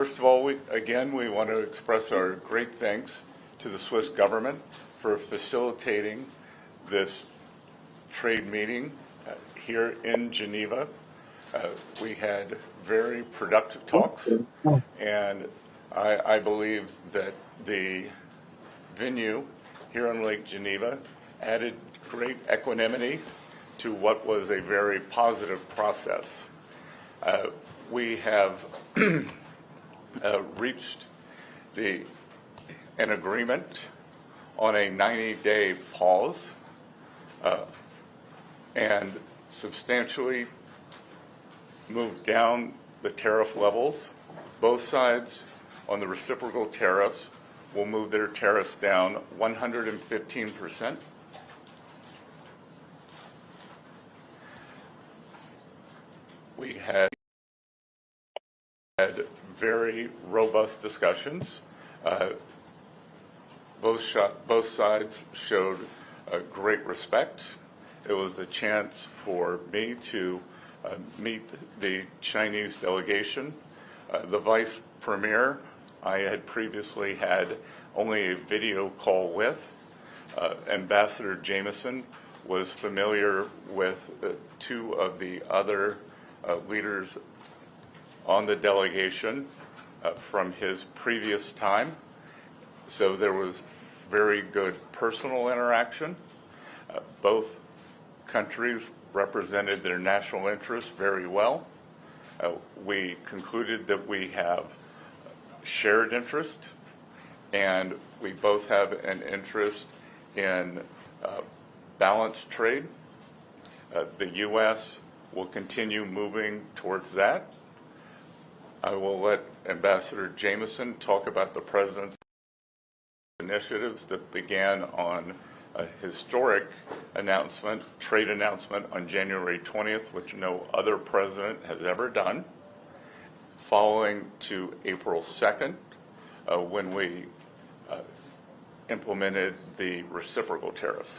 First of all, we want to express our great thanks to the Swiss government for facilitating this trade meeting here in Geneva. We had very productive talks, and I believe that the venue here on Lake Geneva added great equanimity to what was a very positive process. We have reached an agreement on a 90-day pause and substantially moved down the tariff levels. Both sides on the reciprocal tariffs will move their tariffs down 115%. We had very robust discussions. Both sides showed great respect. It was a chance for me to meet the Chinese delegation. The vice premier I had previously had only a video call with. Ambassador Jameson was familiar with two of the other leaders on the delegation from his previous time. So there was very good personal interaction. Both countries represented their national interests very well. We concluded that we have shared interest, and we both have an interest in balanced trade. The U.S. will continue moving towards that. I will let Ambassador Jameson talk about the President's initiatives that began on a historic trade announcement on January 20th, which no other president has ever done, following to April 2nd, when we implemented the reciprocal tariffs.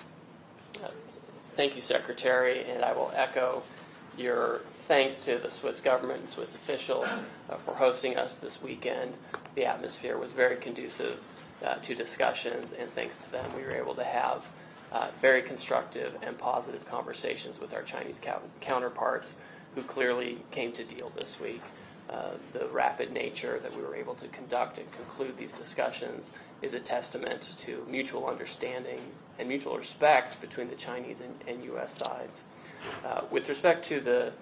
Thank you, Secretary, and I will echo your thanks to the Swiss government and Swiss officials for hosting us this weekend. The atmosphere was very conducive to discussions, and thanks to them we were able to have very constructive and positive conversations with our Chinese counterparts, who clearly came to deal this week. The rapid nature that we were able to conduct and conclude these discussions is a testament to mutual understanding and mutual respect between the Chinese and U.S. sides. With respect to the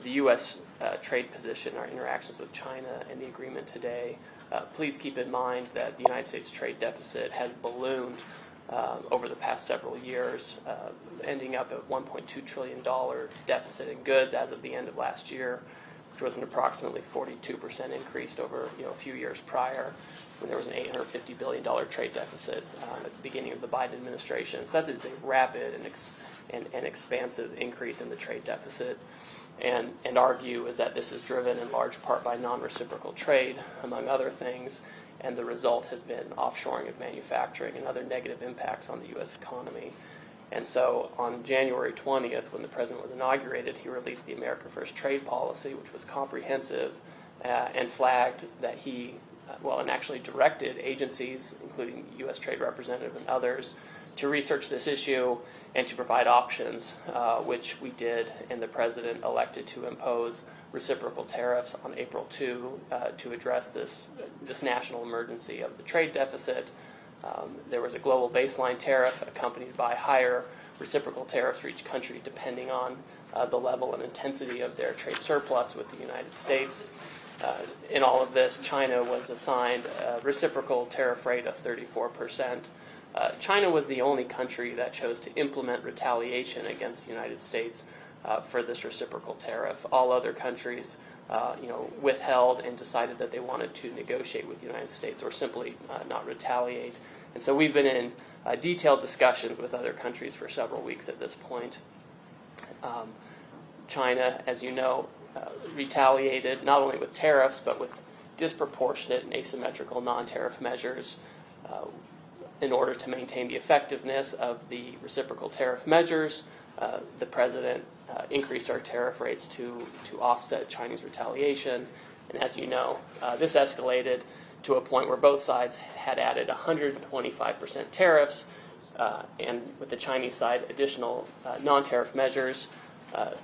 U.S. trade position, our interactions with China, and the agreement today, please keep in mind that the United States trade deficit has ballooned over the past several years, ending up at $1.2 trillion deficit in goods as of the end of last year, which was an approximately 42% increase over a few years prior, when there was an $850 billion trade deficit at the beginning of the Biden administration. So that is a rapid and expansive increase in the trade deficit. And our view is that this is driven in large part by non-reciprocal trade, among other things, and the result has been offshoring of manufacturing and other negative impacts on the U.S. economy. And so on January 20th, when the President was inaugurated, he released the America First trade policy, which was comprehensive and flagged that and actually directed agencies, including U.S. Trade Representative and others, to research this issue and to provide options, which we did, and the President elected to impose reciprocal tariffs on April 2 to address this national emergency of the trade deficit. There was a global baseline tariff accompanied by higher reciprocal tariffs for each country depending on the level and intensity of their trade surplus with the United States. In all of this, China was assigned a reciprocal tariff rate of 34%. China was the only country that chose to implement retaliation against the United States for this reciprocal tariff. All other countries, withheld and decided that they wanted to negotiate with the United States or simply not retaliate. And so we've been in detailed discussions with other countries for several weeks at this point. China, as you know, retaliated not only with tariffs but with disproportionate and asymmetrical non-tariff measures in order to maintain the effectiveness of the reciprocal tariff measures. The President increased our tariff rates to offset Chinese retaliation, And as you know, this escalated to a point where both sides had added 125% tariffs, and with the Chinese side, additional non-tariff measures,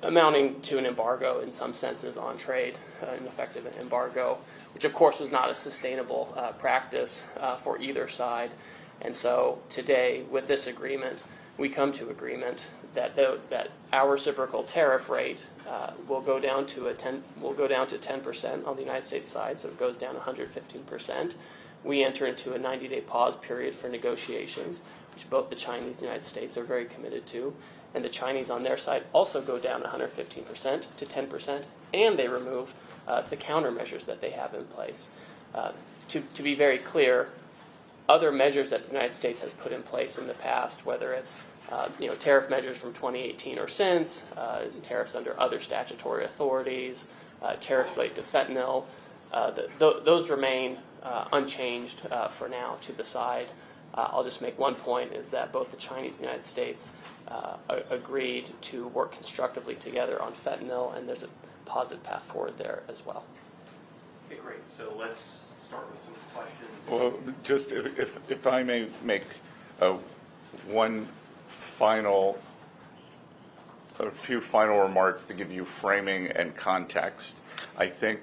amounting to an embargo in some senses on trade, an effective embargo, which of course was not a sustainable practice for either side. And so today, with this agreement, we come to agreement that our reciprocal tariff rate will go down to 10% on the United States side, so it goes down 115%. We enter into a 90-day pause period for negotiations, which both the Chinese and the United States are very committed to, and the Chinese on their side also go down 115% to 10%, and they remove the countermeasures that they have in place. To be very clear, other measures that the United States has put in place in the past, whether it's tariff measures from 2018 or since, tariffs under other statutory authorities, tariffs related to fentanyl, those remain unchanged for now to the side. I'll just make one point, is that both the Chinese and the United States agreed to work constructively together on fentanyl, and there's a positive path forward there as well. Okay, great. So let's start with some questions. Well, just if I may make a few final remarks to give you framing and context. I think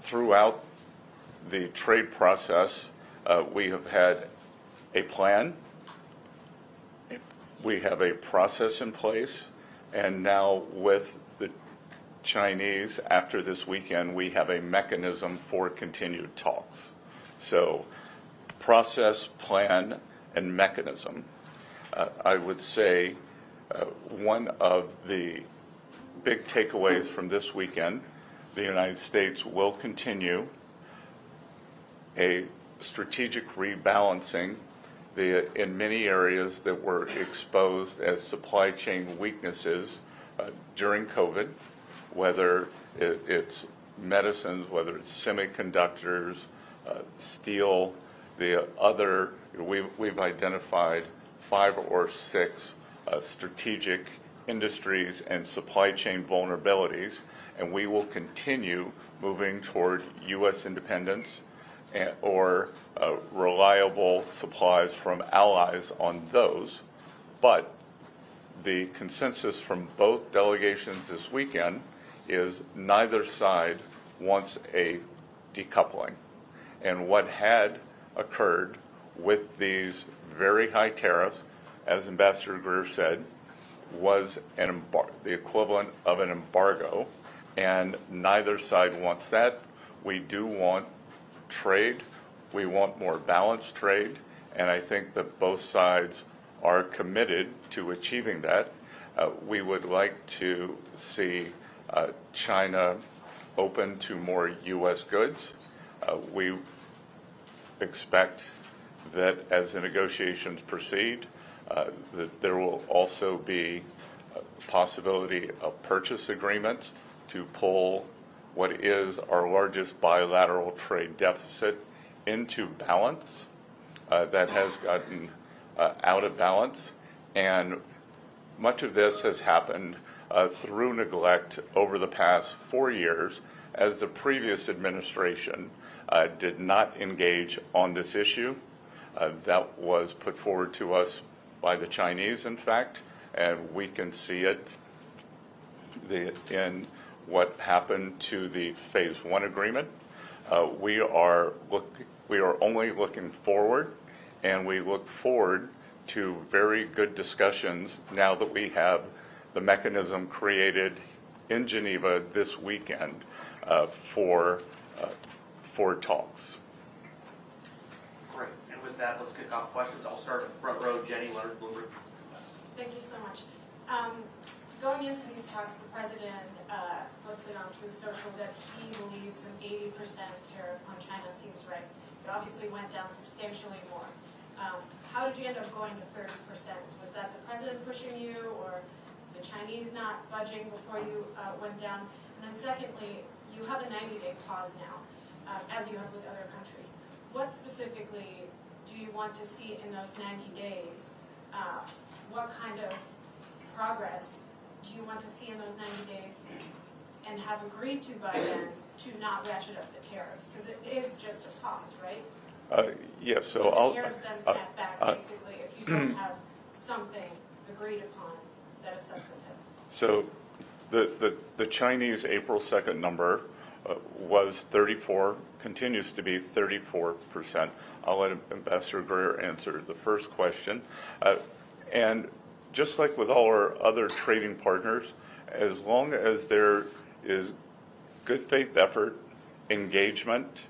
throughout the trade process, we have had a plan, we have a process in place, and now with the Chinese, after this weekend, we have a mechanism for continued talks. So process, plan, and mechanism. I would say one of the big takeaways from this weekend, the United States will continue a strategic rebalancing in many areas that were exposed as supply chain weaknesses during COVID, whether it's medicines, whether it's semiconductors, steel, we've identified 5 or 6 strategic industries and supply chain vulnerabilities, and we will continue moving toward U.S. independence or reliable supplies from allies on those. But the consensus from both delegations this weekend is neither side wants a decoupling. And what had occurred with these very high tariffs, as Ambassador Greer said, was the equivalent of an embargo, and neither side wants that. We do want trade. We want more balanced trade, and I think that both sides are committed to achieving that. We would like to see China open to more U.S. goods. We expect that as the negotiations proceed, that there will also be a possibility of purchase agreements to pull what is our largest bilateral trade deficit into balance that has gotten out of balance. And much of this has happened through neglect over the past 4 years, as the previous administration did not engage on this issue. That was put forward to us by the Chinese, in fact, and we can see it in what happened to the Phase 1 agreement. We are only looking forward, and we look forward to very good discussions now that we have the mechanism created in Geneva this weekend for talks. Great. And with that, let's kick off questions. I'll start at the front row. Jenny, Leonard, Bloomberg. Thank you so much. Going into these talks, the president posted on Truce Social that he believes an 80% tariff on China seems right. It obviously went down substantially more. How did you end up going to 30%? Was that the president pushing you, or the Chinese not budging before you went down? And then secondly, you have a 90-day pause now, as you have with other countries. What specifically do you want to see in those 90 days? What kind of progress do you want to see in those 90 days and have agreed to by then to not ratchet up the tariffs? Because it is just a pause, right? Yes, so The I'll. tariffs then snap back, basically, if you don't have something agreed upon that is substantive. So the Chinese April 2nd number was 34, continues to be 34%. I'll let Ambassador Greer answer the first question. And just like with all our other trading partners, as long as there is good faith effort, engagement,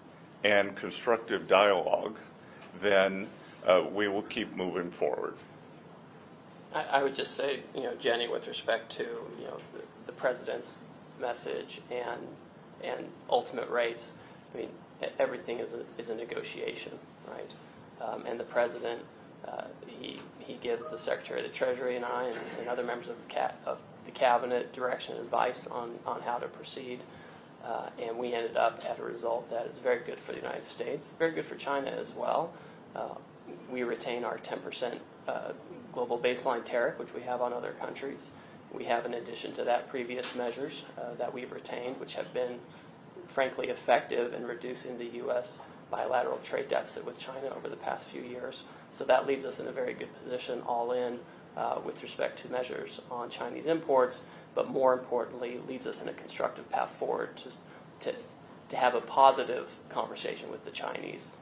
and constructive dialogue, then we will keep moving forward. I would just say, Jenny, with respect to, the president's message and ultimate rates, I mean, everything is a negotiation, right? And the president, he gives the Secretary of the Treasury and I and other members of the cabinet direction and advice on how to proceed. And we ended up at a result that is very good for the United States, very good for China as well. We retain our 10% global baseline tariff, which we have on other countries. We have, in addition to that, previous measures that we've retained, which have been, frankly, effective in reducing the U.S. bilateral trade deficit with China over the past few years. So that leaves us in a very good position all in with respect to measures on Chinese imports, but more importantly, leaves us in a constructive path forward to have a positive conversation with the Chinese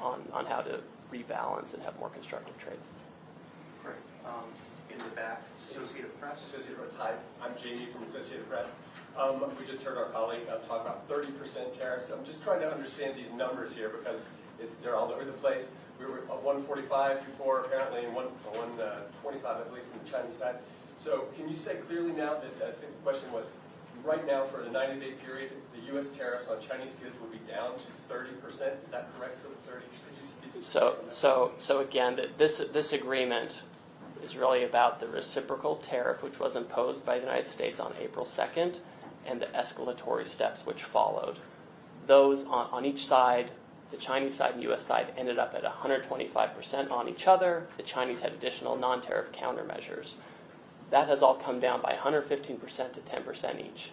on how to rebalance and have more constructive trade. Great. In the back, Associated Press. Associated Press. Hi, I'm Jamie from Associated Press. We just heard our colleague talk about 30% tariffs. I'm just trying to understand these numbers here because they're all over the place. We were at 145 before, apparently, and 125, I believe, from the Chinese side. So can you say clearly now that I think the question was, right now for the 90-day period, the U.S. tariffs on Chinese goods will be down to 30%? Is that correct for the 30? Could you speak So again, this agreement is really about the reciprocal tariff, which was imposed by the United States on April 2nd, and the escalatory steps which followed. Those on each side, the Chinese side and U.S. side, ended up at 125% on each other. The Chinese had additional non-tariff countermeasures. That has all come down by 115% to 10% each.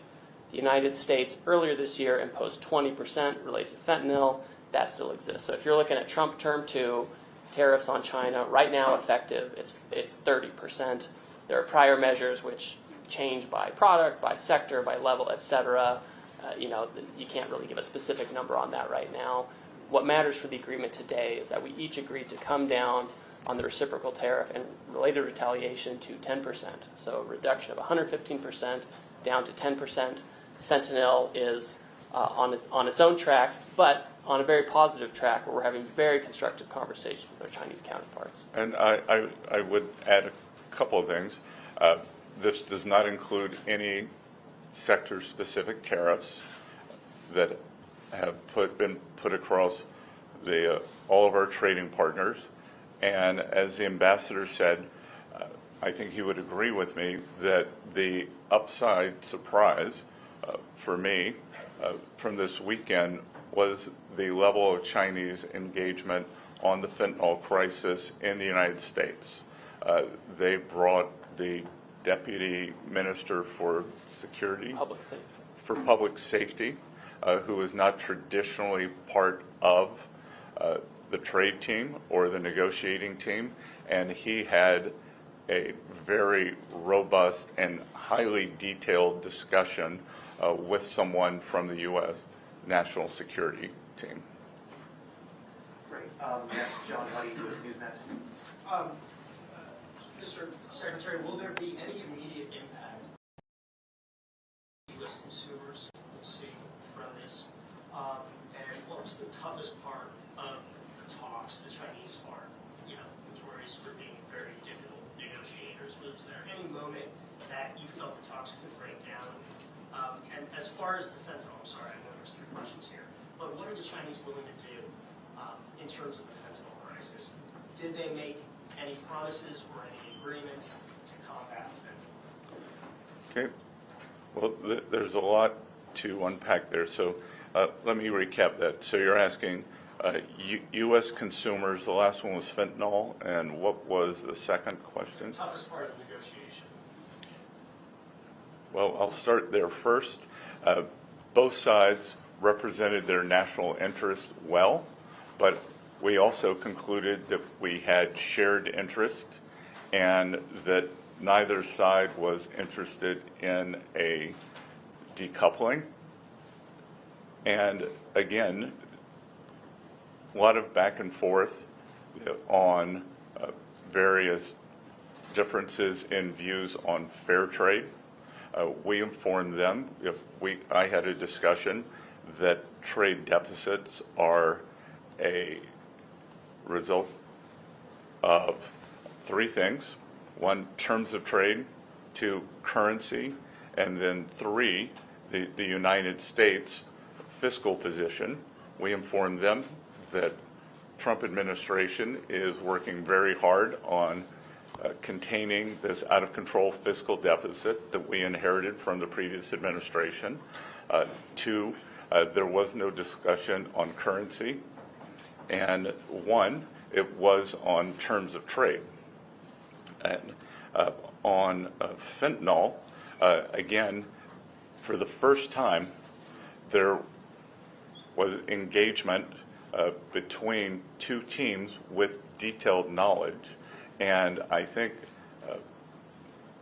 The United States earlier this year imposed 20% related to fentanyl. That still exists. So if you're looking at Trump Term 2, tariffs on China, right now effective, it's 30%. There are prior measures which change by product, by sector, by level, et cetera. You can't really give a specific number on that right now. What matters for the agreement today is that we each agreed to come down on the reciprocal tariff and related retaliation to 10%. So a reduction of 115% down to 10%. Fentanyl is on its own track, but on a very positive track where we're having very constructive conversations with our Chinese counterparts. And I would add a couple of things. This does not include any sector-specific tariffs that have been put across all of our trading partners. And as the ambassador said, I think he would agree with me that the upside surprise for me from this weekend was the level of Chinese engagement on the fentanyl crisis in the United States. They brought the Deputy Minister for Public Safety, who is not traditionally part of the trade team or the negotiating team, and he had a very robust and highly detailed discussion with someone from the U.S. National Security Team. Great. Next, John Huddy with Newsmax. Mr. Secretary, will there be any immediate impact U.S. consumers will see from this? And what was the toughest part of the talks? The Chinese are, notorious for being very difficult negotiators. Was there any moment that you felt the talks could break down? And as far as the fentanyl, I'm sorry, I know there's 3 questions here, but what are the Chinese willing to do in terms of the fentanyl crisis? Did they make any promises or any agreements to combat fentanyl? Okay. Well, there's a lot to unpack there. So let me recap that. So you're asking U.S. consumers, the last one was fentanyl, and what was the second question? The toughest part of the negotiation. Well, I'll start there first. Both sides represented their national interest well, but we also concluded that we had shared interest and that neither side was interested in a decoupling. And again, a lot of back and forth on various differences in views on fair trade. We informed them, I had a discussion that trade deficits are a result of three things. One, terms of trade. Two, currency. And then three, the United States fiscal position. We informed them that Trump administration is working very hard on containing this out-of-control fiscal deficit that we inherited from the previous administration. Two, there was no discussion on currency. And one, it was on terms of trade. And on fentanyl, again, for the first time, there was engagement between two teams with detailed knowledge. And I think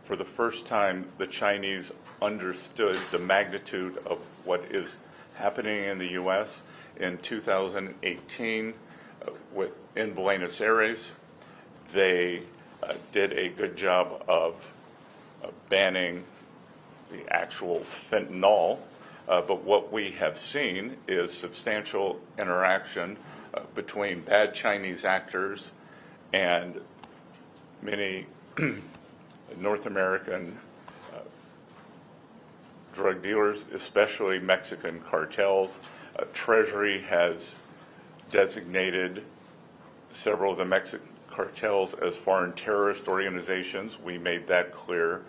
for the first time, the Chinese understood the magnitude of what is happening in the U.S. In 2018, in Buenos Aires, they did a good job of banning the actual fentanyl, but what we have seen is substantial interaction between bad Chinese actors and many North American drug dealers, especially Mexican cartels. Treasury has designated several of the Mexican cartels as foreign terrorist organizations. We made that clear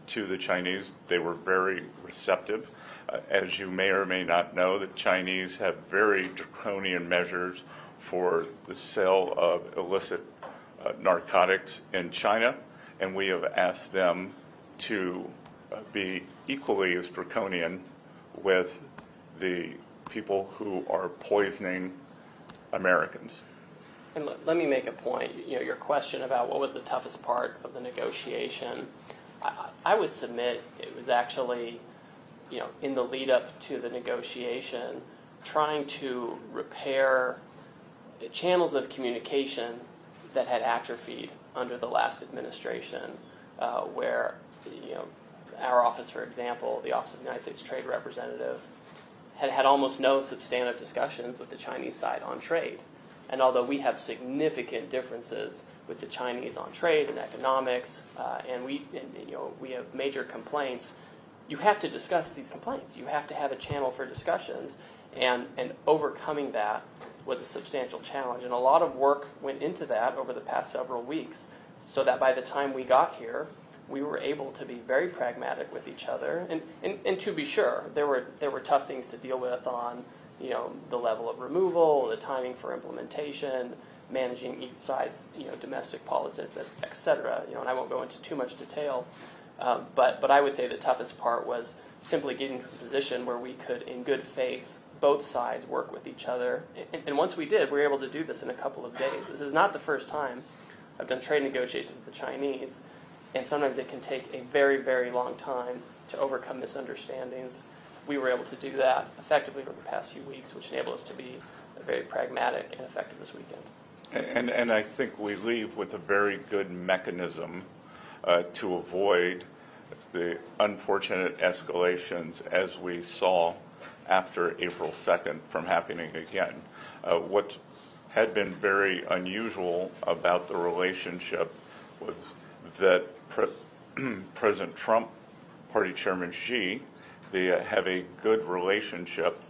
to the Chinese. They were very receptive. As you may or may not know, the Chinese have very draconian measures for the sale of illicit narcotics in China, and we have asked them to be equally as draconian with the people who are poisoning Americans. And let me make a point. Your question about what was the toughest part of the negotiation, I would submit it was actually, in the lead up to the negotiation, trying to repair channels of communication that had atrophied under the last administration, where, our office, for example, the Office of the United States Trade Representative, had almost no substantive discussions with the Chinese side on trade. And although we have significant differences with the Chinese on trade and economics, and we have major complaints, you have to discuss these complaints. You have to have a channel for discussions, and overcoming that was a substantial challenge. And a lot of work went into that over the past several weeks, so that by the time we got here, we were able to be very pragmatic with each other. And to be sure, there were tough things to deal with on the level of removal, the timing for implementation, managing each side's domestic politics, et cetera. And I won't go into too much detail, but I would say the toughest part was simply getting to a position where we could, in good faith, both sides work with each other. And once we did, we were able to do this in a couple of days. This is not the first time I've done trade negotiations with the Chinese, and sometimes it can take a very, very long time to overcome misunderstandings. We were able to do that effectively over the past few weeks, which enabled us to be very pragmatic and effective this weekend. And I think we leave with a very good mechanism to avoid the unfortunate escalations as we saw after April 2nd from happening again. What had been very unusual about the relationship was that President Trump, Party Chairman Xi, they have a good relationship,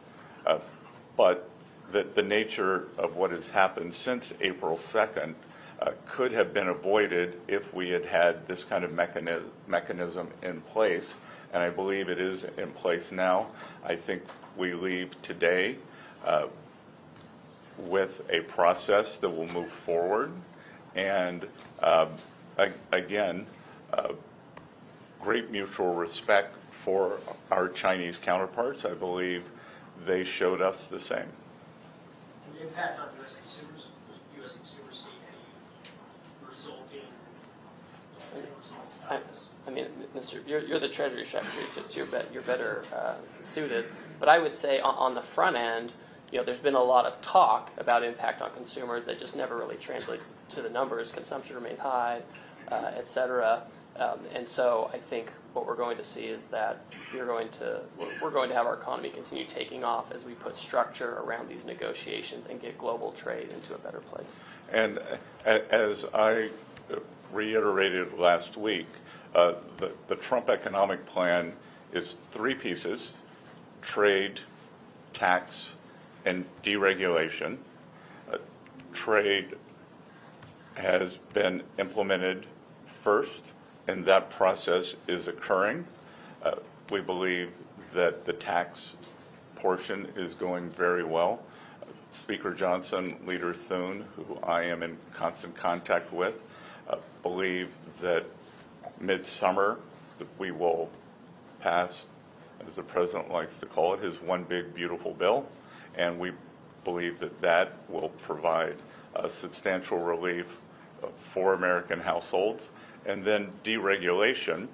but that the nature of what has happened since April 2nd could have been avoided if we had had this kind of mechanism in place, and I believe it is in place now. I think we leave today with a process that will move forward, and again, great mutual respect for our Chinese counterparts. I believe they showed us the same. And the impact on U.S. consumers, does U.S. consumers see any resulting result out of this? I mean, Mr. You're the Treasury Secretary, so you're better suited. But I would say on the front end, there's been a lot of talk about impact on consumers that just never really translates to the numbers. Consumption remained high, et cetera. And so I think what we're going to see is that we're going to have our economy continue taking off as we put structure around these negotiations and get global trade into a better place. And as I reiterated last week, the Trump economic plan is 3 pieces: trade, tax, and deregulation. Trade has been implemented first, and that process is occurring. We believe that the tax portion is going very well. Speaker Johnson, Leader Thune, who I am in constant contact with, believe that midsummer that we will pass, as the president likes to call it, his one big beautiful bill, and we believe that that will provide substantial relief for American households. And then deregulation,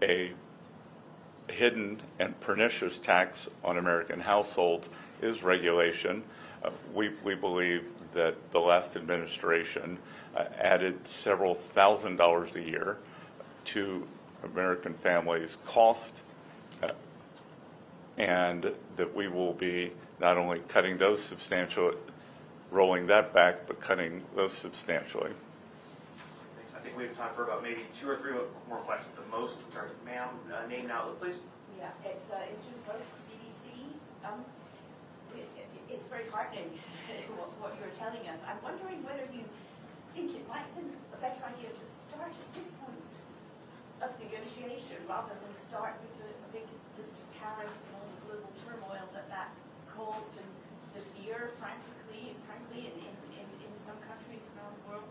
a hidden and pernicious tax on American households, is regulation. We believe that the last administration added several $1,000s a year to American families' cost, and that we will be not only cutting those substantially, rolling that back, but cutting those substantially. Thanks. I think we have time for about maybe 2 or 3 more questions. The most, sorry, ma'am, name and outlet, please. Yeah, it's June Folks, BBC. It's very heartening what you're telling us. I'm wondering whether you think it might have been a better idea to start at this point of negotiation rather than start with the big list of tariffs and all the global turmoil that caused, and the fear, frankly, in some countries around the world.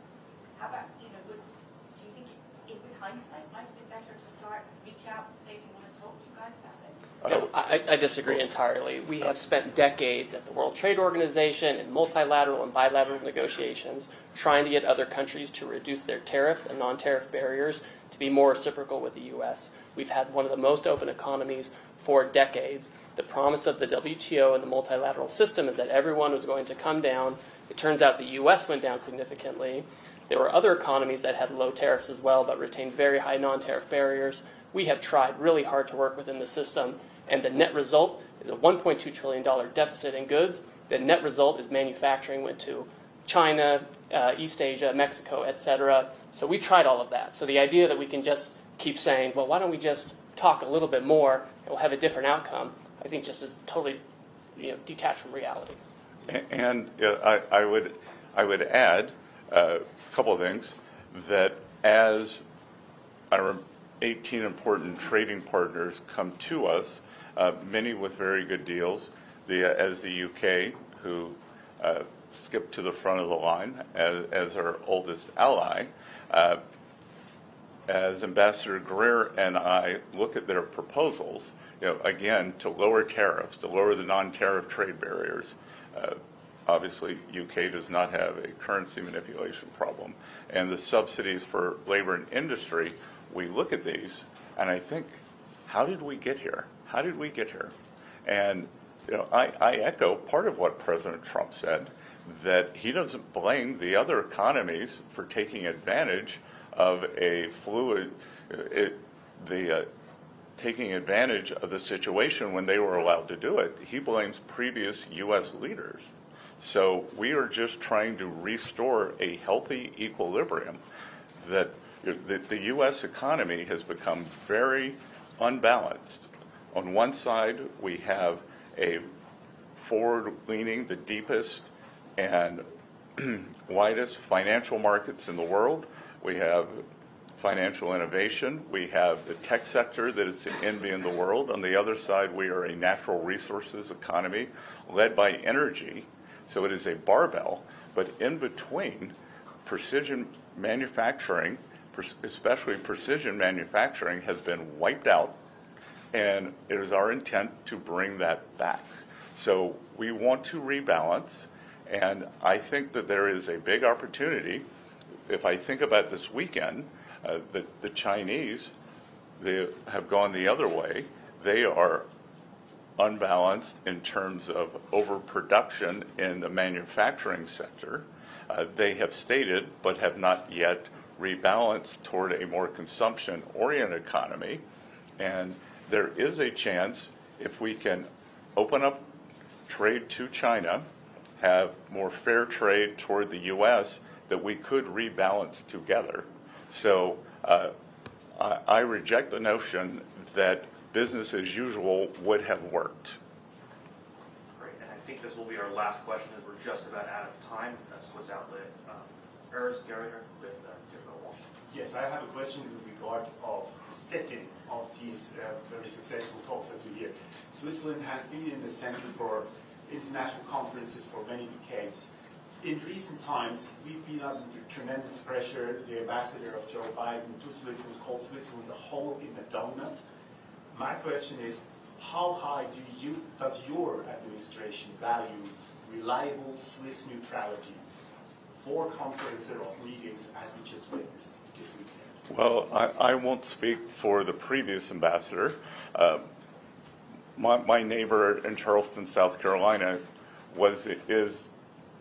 How about, do you think with hindsight might have been better to start, reach out and say we want to talk to you guys about this? I disagree entirely. We have spent decades at the World Trade Organization in multilateral and bilateral negotiations trying to get other countries to reduce their tariffs and non-tariff barriers to be more reciprocal with the U.S. We've had one of the most open economies for decades. The promise of the WTO and the multilateral system is that everyone was going to come down. It turns out the U.S. went down significantly. There were other economies that had low tariffs as well, but retained very high non-tariff barriers. We have tried really hard to work within the system, and the net result is a $1.2 trillion deficit in goods. The net result is manufacturing went to China, East Asia, Mexico, et cetera. So we tried all of that. So the idea that we can just keep saying, well, why don't we just talk a little bit more and we'll have a different outcome, I think just is totally detached from reality. And I would add a couple of things, that as our 18 important trading partners come to us, many with very good deals, as the UK, who skipped to the front of the line as our oldest ally, as Ambassador Greer and I look at their proposals, again, to lower tariffs, to lower the non-tariff trade barriers. Obviously, UK does not have a currency manipulation problem. And the subsidies for labor and industry, we look at these, and I think, how did we get here? How did we get here? And I echo part of what President Trump said, that he doesn't blame the other economies for taking advantage of a fluid, taking advantage of the situation when they were allowed to do it. He blames previous U.S. leaders. So we are just trying to restore a healthy equilibrium. That the U.S. economy has become very unbalanced. On one side, we have a forward-leaning, the deepest and widest financial markets in the world. We have financial innovation. We have the tech sector that is the envy in the world. On the other side, we are a natural resources economy led by energy. So it is a barbell. But in between, precision manufacturing, especially precision manufacturing, has been wiped out. and it is our intent to bring that back. So we want to rebalance, and I think that there is a big opportunity. If I think about this weekend, the Chinese, they have gone the other way. They are unbalanced in terms of overproduction in the manufacturing sector. They have stated, but have not yet rebalanced toward a more consumption-oriented economy. And there is a chance, if we can open up trade to China, have more fair trade toward the U.S., that we could rebalance together. So I reject the notion that business as usual would have worked. Great, and I think this will be our last question as we're just about out of time. Swiss outlet, Urs Gerringer with Dearborn Walsh. Yes, I have a question in regard of the setting of these very successful talks as we hear. Switzerland has been in the center for international conferences for many decades. In recent times, we've been under tremendous pressure. The ambassador of Joe Biden to Switzerland called Switzerland the hole in the donut. My question is, how high does your administration value reliable Swiss neutrality for conferences or meetings as we just witnessed this weekend? Well, I won't speak for the previous ambassador. My neighbor in Charleston, South Carolina, is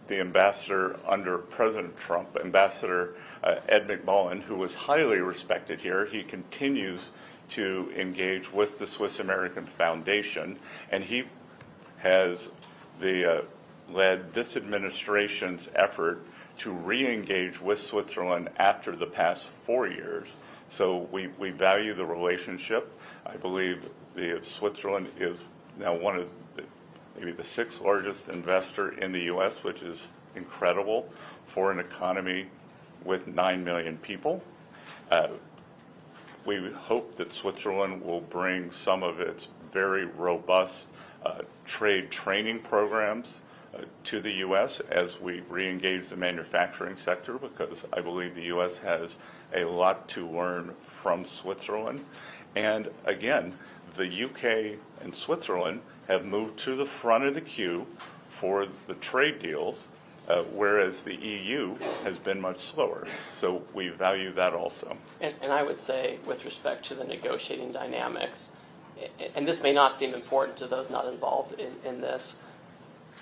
the ambassador under President Trump, Ambassador Ed McMullen, who was highly respected here. He continues to engage with the Swiss American Foundation, and he has led this administration's effort to re-engage with Switzerland after the past 4 years. So we value the relationship. I believe Switzerland is now one of maybe the 6th largest investor in the U.S., which is incredible for an economy with 9 million people. We hope that Switzerland will bring some of its very robust trade training programs to the U.S. as we re-engage the manufacturing sector, because I believe the U.S. has a lot to learn from Switzerland. And again, the UK and Switzerland have moved to the front of the queue for the trade deals, whereas the EU has been much slower. So we value that also. And I would say, with respect to the negotiating dynamics, and this may not seem important to those not involved in this,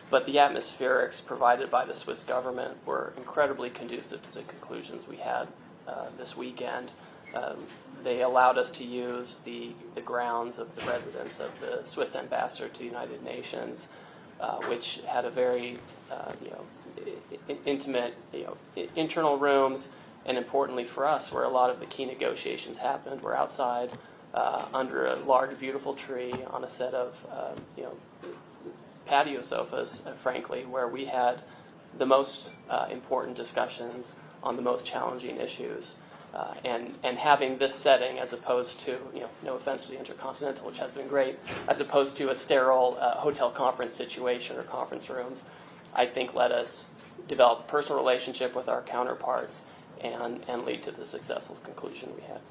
but the atmospherics provided by the Swiss government were incredibly conducive to the conclusions we had this weekend. They allowed us to use the grounds of the residence of the Swiss ambassador to the United Nations, which had a very intimate internal rooms, and importantly for us, where a lot of the key negotiations happened, were outside under a large, beautiful tree on a set of patio sofas, frankly, where we had the most important discussions on the most challenging issues. And having this setting, as opposed to, no offense to the Intercontinental, which has been great, as opposed to a sterile hotel conference situation or conference rooms, I think let us develop a personal relationship with our counterparts and lead to the successful conclusion we had.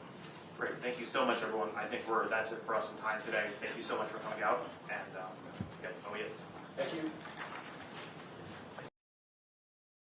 Great. Thank you so much, everyone. I think that's it for us in time today. Thank you so much for coming out. And, yeah, oh, yeah. Thank you.